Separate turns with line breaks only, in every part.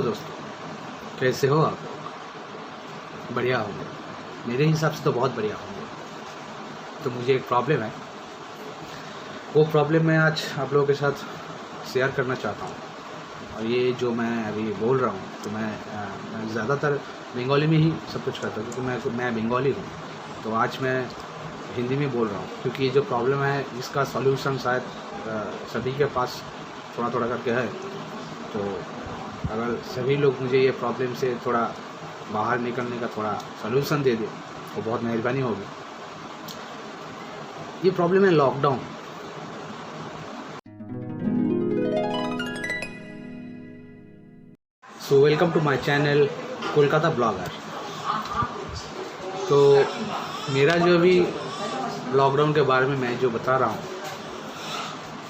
दोस्तों, कैसे हो आप लोग? बढ़िया होंगे। मेरे हिसाब से तो बहुत बढ़िया होंगे। तो मुझे एक प्रॉब्लम है, वो प्रॉब्लम मैं आज आप लोगों के साथ शेयर करना चाहता हूँ। और ये जो मैं अभी बोल रहा हूँ तो मैं ज़्यादातर बंगाली में ही सब कुछ करता हूँ, क्योंकि मैं बंगाली हूँ। तो आज मैं हिंदी में बोल रहा हूँ, क्योंकि ये जो प्रॉब्लम है इसका सॉल्यूशन शायद सभी के पास थोड़ा थोड़ा करके है। तो अगर सभी लोग मुझे ये प्रॉब्लम से थोड़ा बाहर निकलने का थोड़ा सॉल्यूशन दे दे तो बहुत मेहरबानी होगी। ये प्रॉब्लम है lockdown. So welcome to my channel Kolkata blogger. तो मेरा जो अभी लॉकडाउन के बारे में मैं जो बता रहा हूँ,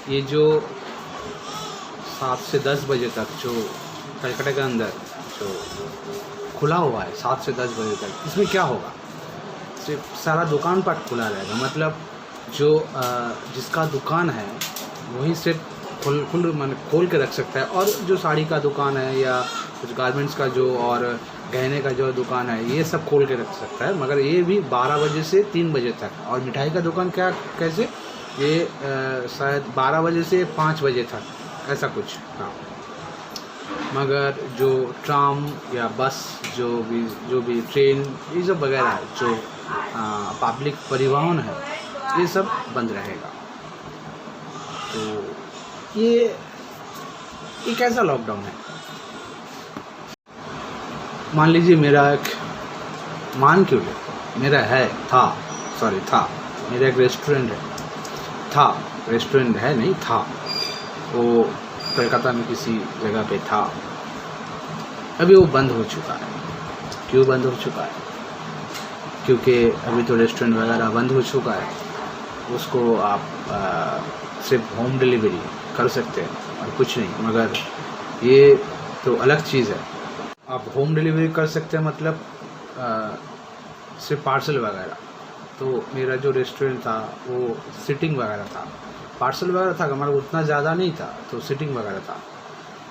ये जो 7 से 10 बजे तक जो कलकत्ता के अंदर जो खुला हुआ है 7 से 10 बजे तक, इसमें क्या होगा? सिर्फ सारा दुकान पाट खुला रहेगा। मतलब जो जिसका दुकान है वही सिर्फ खोल के रख सकता है। और जो साड़ी का दुकान है या कुछ गारमेंट्स का जो और गहने का जो दुकान है, ये सब खोल के रख सकता है, मगर ये भी 12 बजे से 3 बजे तक। और मिठाई का दुकान कैसे? ये शायद 12 बजे से 5 बजे तक, ऐसा कुछ हाँ। मगर जो ट्राम या बस जो भी ट्रेन, ये सब वगैरह है, जो पब्लिक परिवहन है, ये सब बंद रहेगा। तो ये कैसा लॉकडाउन है? मान लीजिए मेरा एक मेरा एक रेस्टोरेंट था। वो कलकत्ता में किसी जगह पे था। अभी वो बंद हो चुका है। क्यों बंद हो चुका है? क्योंकि अभी तो रेस्टोरेंट वगैरह बंद हो चुका है। उसको आप सिर्फ होम डिलीवरी कर सकते हैं और कुछ नहीं। मगर ये तो अलग चीज़ है। आप होम डिलीवरी कर सकते हैं, मतलब सिर्फ पार्सल वगैरह। तो मेरा जो रेस्टोरेंट था वो सिटिंग वगैरह था, पार्सल वगैरह था, हमारा उतना ज़्यादा नहीं था, तो सिटिंग वगैरह था।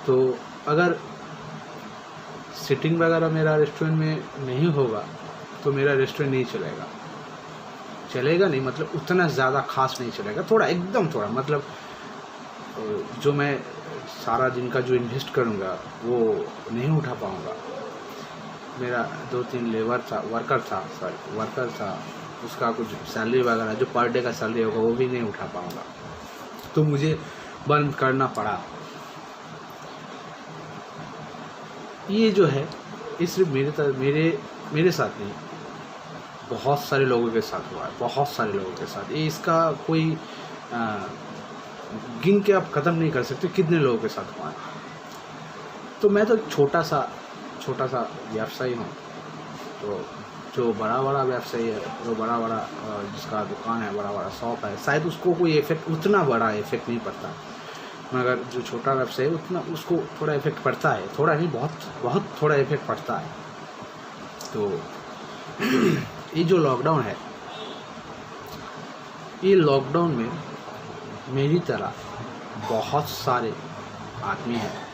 तो अगर सिटिंग वगैरह मेरा रेस्टोरेंट में नहीं होगा तो मेरा रेस्टोरेंट नहीं चलेगा नहीं, मतलब उतना ज़्यादा खास नहीं चलेगा। एकदम थोड़ा, मतलब जो मैं सारा दिन का जो इन्वेस्ट करूँगा वो नहीं उठा पाऊँगा। मेरा 2-3 वर्कर था, उसका कुछ सैलरी वगैरह जो पर डे का सैलरी होगा वो भी नहीं उठा पाऊँगा। तो मुझे बंद करना पड़ा। ये जो है, ये सिर्फ मेरे साथ नहीं, बहुत सारे लोगों के साथ हुआ है। ये इसका कोई गिन के आप ख़त्म नहीं कर सकते कितने लोगों के साथ हुआ है। तो मैं तो छोटा सा व्यवसायी हूँ। तो जो बड़ा व्यवसायी है, जो बड़ा जिसका दुकान है, बड़ा शॉप है, शायद उसको कोई उतना बड़ा इफेक्ट नहीं पड़ता। मगर जो छोटा व्यवसायी है उसको थोड़ा इफेक्ट पड़ता है। थोड़ा नहीं, बहुत थोड़ा इफेक्ट पड़ता है। तो ये जो लॉकडाउन है, ये लॉकडाउन में मेरी तरह बहुत सारे आदमी हैं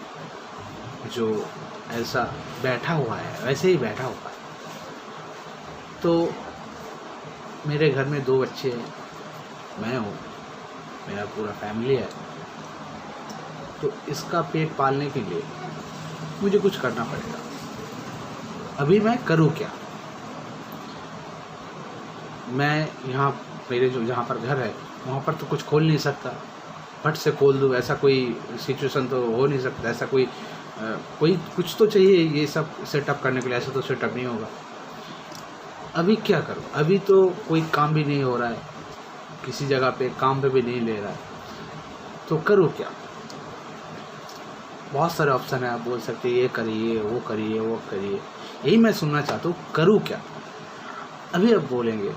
जो ऐसा बैठा हुआ है, वैसे ही बैठा हुआ है। तो मेरे घर में 2 बच्चे हैं, मैं हूँ, मेरा पूरा फैमिली है। तो इसका पेट पालने के लिए मुझे कुछ करना पड़ेगा। अभी मैं करूँ क्या? मैं जहाँ पर घर है वहाँ पर तो कुछ खोल नहीं सकता, फट से खोल दूँ, ऐसा कोई सिचुएशन तो हो नहीं सकता। ऐसा कोई कुछ तो चाहिए ये सब सेटअप करने के लिए। ऐसा तो सेटअप नहीं होगा। अभी क्या करूँ? अभी तो कोई काम भी नहीं हो रहा है, किसी जगह पे काम पे भी नहीं ले रहा है, तो करूँ क्या? बहुत सारे ऑप्शन है, आप बोल सकते हैं ये करिए, वो करिए। यही मैं सुनना चाहता हूँ, करूँ क्या? अभी आप बोलेंगे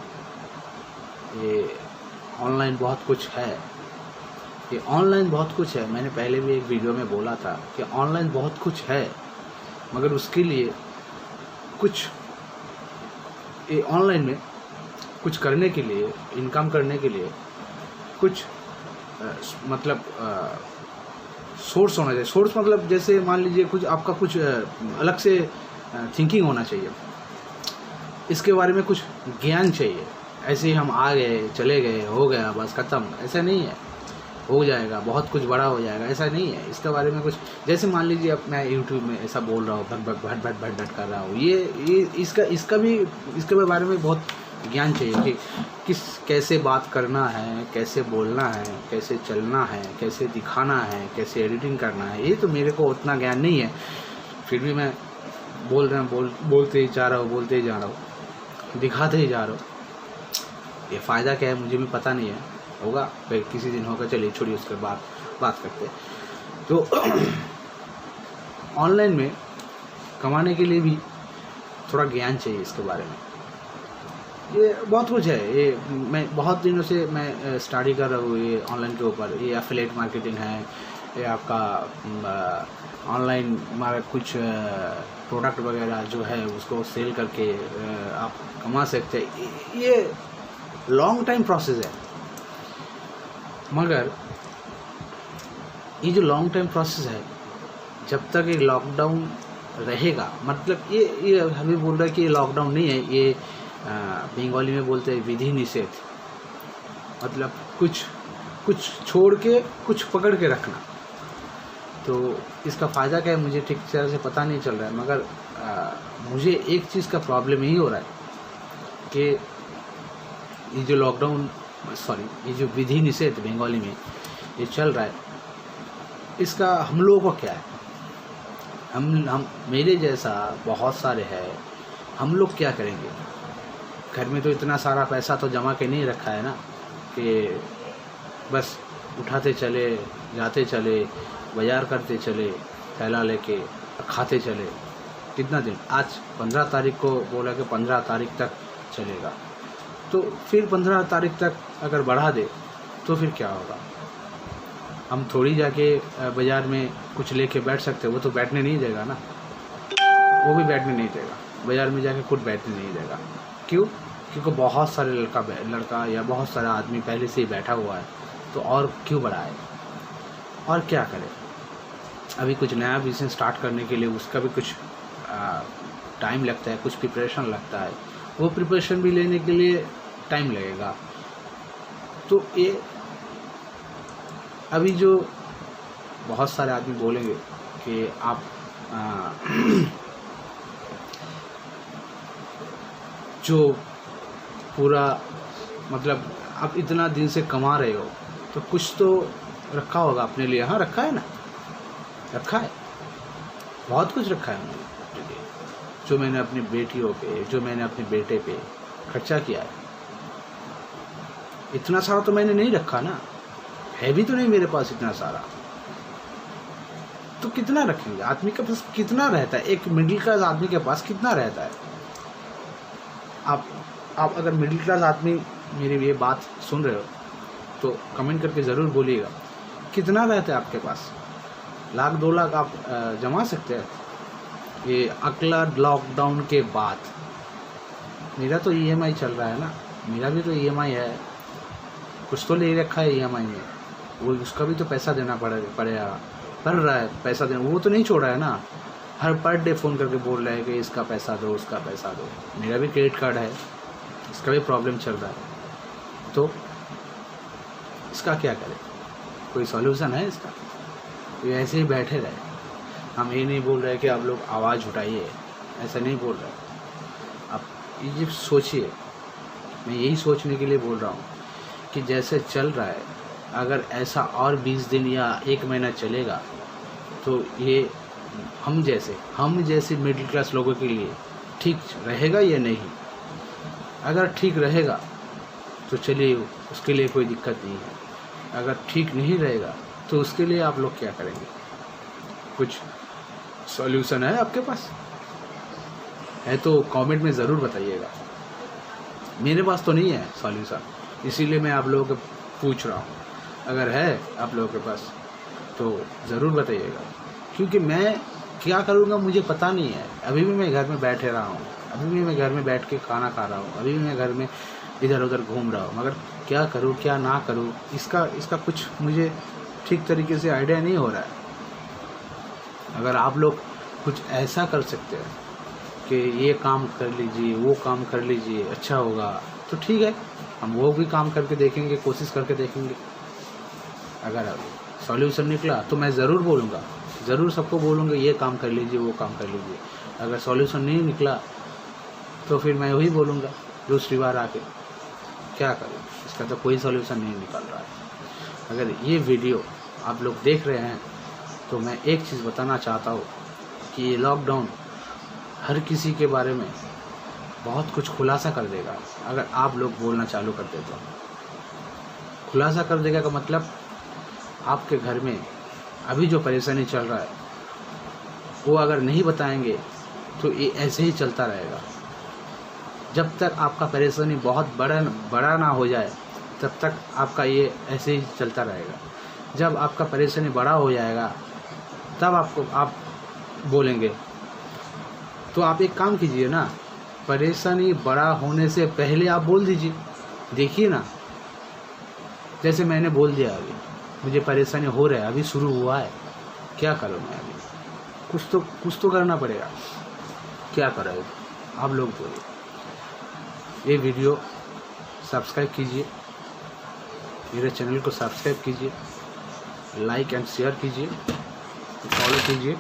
ये ऑनलाइन बहुत कुछ है। मैंने पहले भी एक वीडियो में बोला था कि ऑनलाइन बहुत कुछ है, मगर उसके लिए ये ऑनलाइन में कुछ करने के लिए, इनकम करने के लिए कुछ मतलब सोर्स होना चाहिए। सोर्स मतलब जैसे मान लीजिए कुछ आपका कुछ अलग से थिंकिंग होना चाहिए, इसके बारे में कुछ ज्ञान चाहिए। ऐसे ही हम आ गए चले गए हो गया बस ख़त्म, ऐसा नहीं है। हो जाएगा, बहुत कुछ बड़ा हो जाएगा, ऐसा नहीं है। इसके बारे में कुछ, जैसे मान लीजिए अब मैं यूट्यूब में ऐसा बोल रहा हूँ, भट भट कर रहा हूँ, ये इसके बारे में बहुत ज्ञान चाहिए कि कैसे बात करना है, कैसे बोलना है, कैसे चलना है, कैसे दिखाना है, कैसे एडिटिंग करना है। ये तो मेरे को उतना ज्ञान नहीं है, फिर भी मैं बोलते ही जा रहा हूँ, दिखाते ही जा रहा हूँ। ये फ़ायदा क्या है मुझे भी पता नहीं है, होगा फिर किसी दिन होगा। चलिए छोड़िए, उसके बाद बात करते हैं। तो ऑनलाइन में कमाने के लिए भी थोड़ा ज्ञान चाहिए इसके बारे में। ये बहुत कुछ है, ये मैं बहुत दिनों से मैं स्टडी कर रहा हूँ ये ऑनलाइन के ऊपर। ये एफिलिएट मार्केटिंग है, ये आपका ऑनलाइन कुछ प्रोडक्ट वगैरह जो है उसको सेल करके आप कमा सकते हैं। ये लॉन्ग टाइम प्रोसेस है, मगर ये जो लॉन्ग टाइम प्रोसेस है, जब तक ये लॉकडाउन रहेगा, मतलब ये हमें बोल रहा है कि ये लॉकडाउन नहीं है, ये बंगाली में बोलते हैं विधि निषेध, मतलब कुछ छोड़ के कुछ पकड़ के रखना। तो इसका फ़ायदा क्या है मुझे ठीक तरह से पता नहीं चल रहा है, मगर मुझे एक चीज़ का प्रॉब्लम यही हो रहा है कि ये जो ये जो विधि निषेध बंगाली में ये चल रहा है, इसका हम लोगों को क्या है, हम मेरे जैसा बहुत सारे हैं, हम लोग क्या करेंगे? घर में तो इतना सारा पैसा तो जमा के नहीं रखा है ना कि बस उठाते चले, जाते चले, बाजार करते चले, थैला लेके खाते चले। कितना दिन, आज 15 तारीख को बोला कि 15 तारीख तक चलेगा, तो फिर 15 तारीख तक अगर बढ़ा दे तो फिर क्या होगा? हम थोड़ी जाके बाज़ार में कुछ लेके बैठ सकते, वो तो बैठने नहीं देगा ना, वो भी बैठने नहीं देगा, बाज़ार में जाके खुद बैठने नहीं देगा। क्यों? क्योंकि बहुत सारे लड़का या बहुत सारा आदमी पहले से ही बैठा हुआ है, तो और क्यों बढ़ाए और क्या करे? अभी कुछ नया बिजनेस स्टार्ट करने के लिए उसका भी कुछ टाइम लगता है, कुछ प्रिपरेशन लगता है, वो प्रिपरेशन भी लेने के लिए टाइम लगेगा। तो ये अभी जो बहुत सारे आदमी बोलेंगे कि आप जो पूरा मतलब आप इतना दिन से कमा रहे हो तो कुछ तो रखा होगा अपने लिए। हाँ रखा है ना, रखा है, बहुत कुछ रखा है मैंने अपने लिए, जो मैंने अपनी बेटियों पे, जो मैंने अपने बेटे पे खर्चा किया है। इतना सारा तो मैंने नहीं रखा ना, है भी तो नहीं मेरे पास इतना सारा, तो कितना रखेंगे? आदमी के पास कितना रहता है? एक मिडिल क्लास आदमी के पास कितना रहता है? आप अगर मिडिल क्लास आदमी मेरी ये बात सुन रहे हो तो कमेंट करके ज़रूर बोलिएगा, कितना रहता है आपके पास? 1 लाख 2 लाख आप जमा सकते हैं? ये अगला लॉकडाउन के बाद मेरा तो EMI चल रहा है ना, मेरा भी तो EMI है, कुछ तो ले रखा है EMI में, वो उसका भी तो पैसा देना पड़ेगा, पड़ रहा है पैसा देना, वो तो नहीं छोड़ा है ना। हर पर डे फ़ोन करके बोल रहा है कि इसका पैसा दो, उसका पैसा दो। मेरा भी क्रेडिट कार्ड है, इसका भी प्रॉब्लम चल रहा है, तो इसका क्या करें? कोई सॉल्यूशन है इसका? ये ऐसे ही बैठे रहे। हम ये नहीं बोल रहे कि आप लोग आवाज़ उठाइए, ऐसा नहीं बोल रहे। आप ये सोचिए, मैं यही सोचने के लिए बोल रहा हूँ कि जैसे चल रहा है, अगर ऐसा और 20 दिन या 1 महीना चलेगा तो ये हम जैसे मिडिल क्लास लोगों के लिए ठीक रहेगा या नहीं? अगर ठीक रहेगा तो चलिए, उसके लिए कोई दिक्कत नहीं है। अगर ठीक नहीं रहेगा तो उसके लिए आप लोग क्या करेंगे? कुछ सॉल्यूशन है आपके पास? है तो कमेंट में ज़रूर बताइएगा। मेरे पास तो नहीं है सॉल्यूशन, इसीलिए मैं आप लोगों को पूछ रहा हूँ। अगर है आप लोगों के पास तो ज़रूर बताइएगा, क्योंकि मैं क्या करूँगा मुझे पता नहीं है। अभी भी मैं घर में बैठे रहा हूँ, अभी भी मैं घर में बैठ के खाना खा रहा हूँ, अभी भी मैं घर में इधर उधर घूम रहा हूँ, मगर क्या करूँ क्या ना करूँ इसका कुछ मुझे ठीक तरीके से आइडिया नहीं हो रहा है। अगर आप लोग कुछ ऐसा कर सकते हैं कि ये काम कर लीजिए, वो काम कर लीजिए, अच्छा होगा, तो ठीक है, हम वो भी काम करके देखेंगे, कोशिश करके देखेंगे। अगर सॉल्यूशन निकला तो मैं ज़रूर बोलूँगा, ज़रूर सबको बोलूँगा ये काम कर लीजिए, वो काम कर लीजिए। अगर सॉल्यूशन नहीं निकला तो फिर मैं वही बोलूँगा दूसरी बार आके, क्या करूँ, इसका तो कोई सॉल्यूशन नहीं निकल रहा है। अगर ये वीडियो आप लोग देख रहे हैं तो मैं एक चीज़ बताना चाहता हूँ कि ये लॉकडाउन हर किसी के बारे में बहुत कुछ खुलासा कर देगा। अगर आप लोग बोलना चालू कर दे तो खुलासा कर देगा का मतलब आपके घर में अभी जो परेशानी चल रहा है वो अगर नहीं बताएंगे तो ये ऐसे ही चलता रहेगा। जब तक आपका परेशानी बहुत बड़ा ना हो जाए तब तक आपका ये ऐसे ही चलता रहेगा। जब आपका परेशानी बड़ा हो जाएगा तब आप बोलेंगे। तो आप एक काम कीजिए ना, परेशानी बड़ा होने से पहले आप बोल दीजिए। देखिए ना, जैसे मैंने बोल दिया अभी मुझे परेशानी हो रहा है, अभी शुरू हुआ है, क्या करूँ मैं अभी, कुछ तो करना पड़ेगा, क्या करें आप लोग बोलिए। ये वीडियो सब्सक्राइब कीजिए, मेरे चैनल को सब्सक्राइब कीजिए, लाइक एंड शेयर कीजिए, फॉलो कीजिए।